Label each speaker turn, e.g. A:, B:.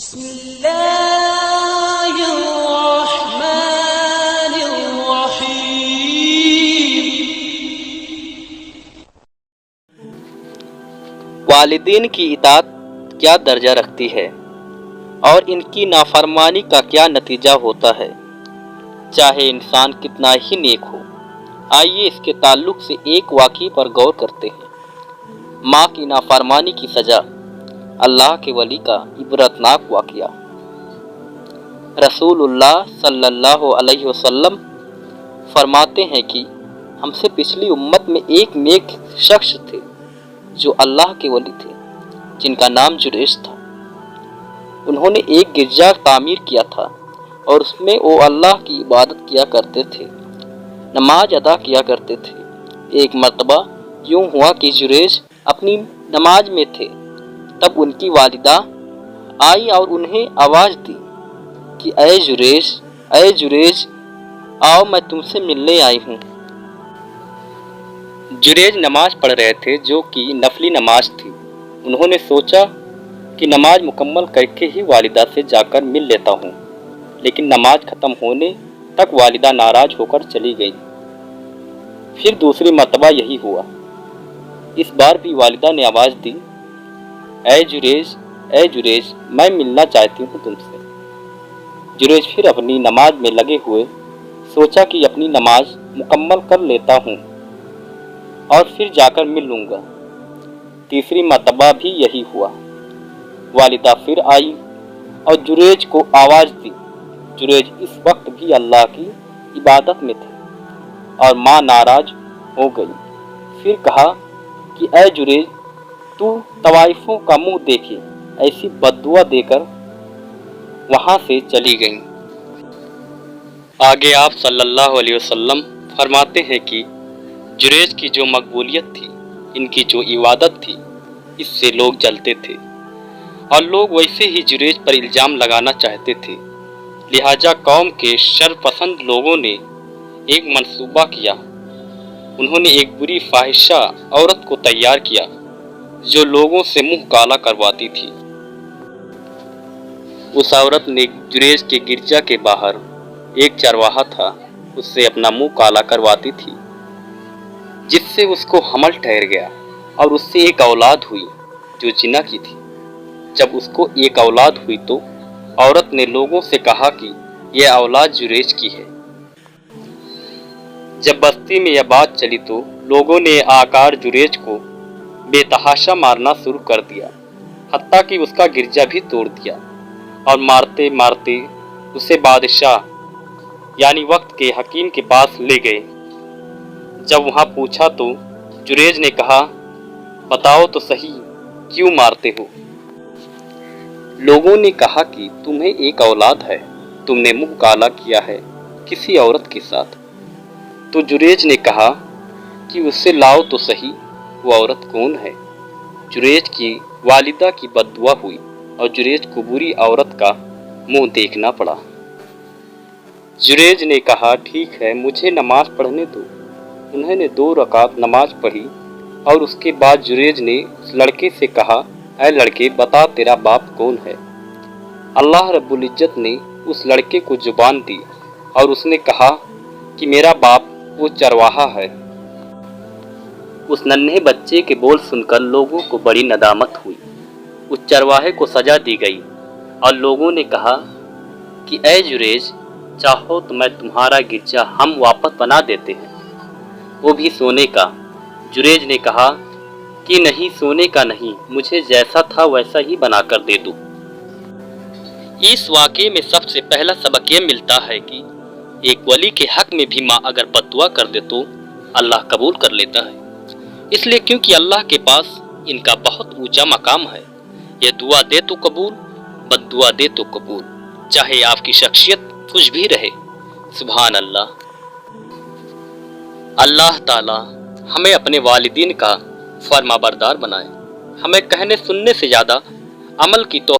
A: بسم اللہ الرحمن الرحیم۔
B: والدین کی اطاعت کیا درجہ رکھتی ہے اور ان کی نافرمانی کا کیا نتیجہ ہوتا ہے، چاہے انسان کتنا ہی نیک ہو۔ آئیے اس کے تعلق سے ایک واقعے پر غور کرتے ہیں۔ ماں کی نافرمانی کی سزا، اللہ کے ولی کا عبرتناک واقعہ۔ رسول اللہ صلی اللہ علیہ وسلم فرماتے ہیں کہ ہم سے پچھلی امت میں ایک نیک شخص تھے جو اللہ کے ولی تھے، جن کا نام جریج تھا۔ انہوں نے ایک گرجا تعمیر کیا تھا اور اس میں وہ اللہ کی عبادت کیا کرتے تھے، نماز ادا کیا کرتے تھے۔ ایک مرتبہ یوں ہوا کہ جریج اپنی نماز میں تھے، تب ان کی والدہ آئی اور انہیں آواز دی کہ اے جریج، آؤ میں تم سے ملنے آئی ہوں۔ جریج نماز پڑھ رہے تھے جو کہ نفلی نماز تھی۔ انہوں نے سوچا کہ نماز مکمل کر کے ہی والدہ سے جا کر مل لیتا ہوں، لیکن نماز ختم ہونے تک والدہ ناراض ہو کر چلی گئی۔ پھر دوسری مرتبہ یہی ہوا۔ اس بار بھی والدہ نے آواز دی، اے جریج، میں ملنا چاہتی ہوں تم سے۔ جریج پھر اپنی نماز میں لگے ہوئے سوچا کہ اپنی نماز مکمل کر لیتا ہوں اور پھر جا کر مل لوں گا۔ تیسری مرتبہ بھی یہی ہوا۔ والدہ پھر آئی اور جریج کو آواز دی۔ جریج اس وقت بھی اللہ کی عبادت میں تھے اور ماں ناراض ہو گئی۔ پھر کہا کہ اے جریج، تو طوائفوں کا منہ دیکھے، ایسی بددعا دے کر وہاں سے چلی گئیں۔ آگے آپ صلی اللہ علیہ وسلم فرماتے ہیں کہ جریج کی جو مقبولیت تھی، ان کی جو عبادت تھی، اس سے لوگ جلتے تھے اور لوگ ویسے ہی جریج پر الزام لگانا چاہتے تھے۔ لہٰذا قوم کے شر پسند لوگوں نے ایک منصوبہ کیا۔ انہوں نے ایک بری فاحشہ عورت کو تیار کیا جو لوگوں سے منہ کالا کرواتی تھی۔ اس عورت نے جریج کے گرجا کے باہر ایک چرواہا تھا، اس سے اپنا منہ کالا کرواتی تھی، جس سے اس کو حمل ٹھہر گیا اور اس سے ایک اولاد ہوئی جو زنا کی تھی۔ جب اس کو ایک اولاد ہوئی تو عورت نے لوگوں سے کہا کہ یہ اولاد جریج کی ہے۔ جب بستی میں یہ بات چلی تو لوگوں نے آ کر جریج کو بے تحاشا مارنا شروع کر دیا، حتیٰ کہ اس کا گرجا بھی توڑ دیا اور مارتے مارتے اسے بادشاہ یعنی وقت کے حکیم کے پاس لے گئے۔ جب وہاں پوچھا تو جریج نے کہا، بتاؤ تو صحیح، کیوں مارتے ہو؟ لوگوں نے کہا کہ تمہیں ایک اولاد ہے، تم نے منہ کالا کیا ہے کسی عورت کے ساتھ۔ تو جریج نے کہا کہ اسے لاؤ تو صحیح، وہ عورت کون ہے؟ جریج کی والدہ کی بددعا ہوئی اور جریج کو بری عورت کا منہ دیکھنا پڑا۔ جریج نے کہا، ٹھیک ہے، مجھے نماز پڑھنے دو۔ انہوں نے 2 رکعت نماز پڑھی اور اس کے بعد جریج نے اس لڑکے سے کہا، اے لڑکے، بتا تیرا باپ کون ہے؟ اللہ رب العزت نے اس لڑکے کو زبان دی اور اس نے کہا کہ میرا باپ وہ چرواہا ہے۔ اس ننھے بچے کے بول سن کر لوگوں کو بڑی ندامت ہوئی۔ اس چرواہے کو سزا دی گئی اور لوگوں نے کہا کہ اے جریج، چاہو تو میں تمہارا گرجا ہم واپس بنا دیتے ہیں، وہ بھی سونے کا۔ جریج نے کہا کہ نہیں، سونے کا نہیں، مجھے جیسا تھا ویسا ہی بنا کر دے دو۔ اس واقعے میں سب سے پہلا سبق یہ ملتا ہے کہ ایک ولی کے حق میں بھی ماں اگر بددعا کر دے تو اللہ قبول کر لیتا ہے، اس لیے کیونکہ اللہ کے پاس ان کا بہت اونچا مقام ہے۔ یہ دعا دے تو قبول، بددعا دے تو قبول، چاہے آپ کی شخصیت کچھ بھی رہے۔ سبحان اللہ۔ اللہ تعالی ہمیں اپنے والدین کا فرما بردار بنائے، ہمیں کہنے سننے سے زیادہ عمل کی توفیق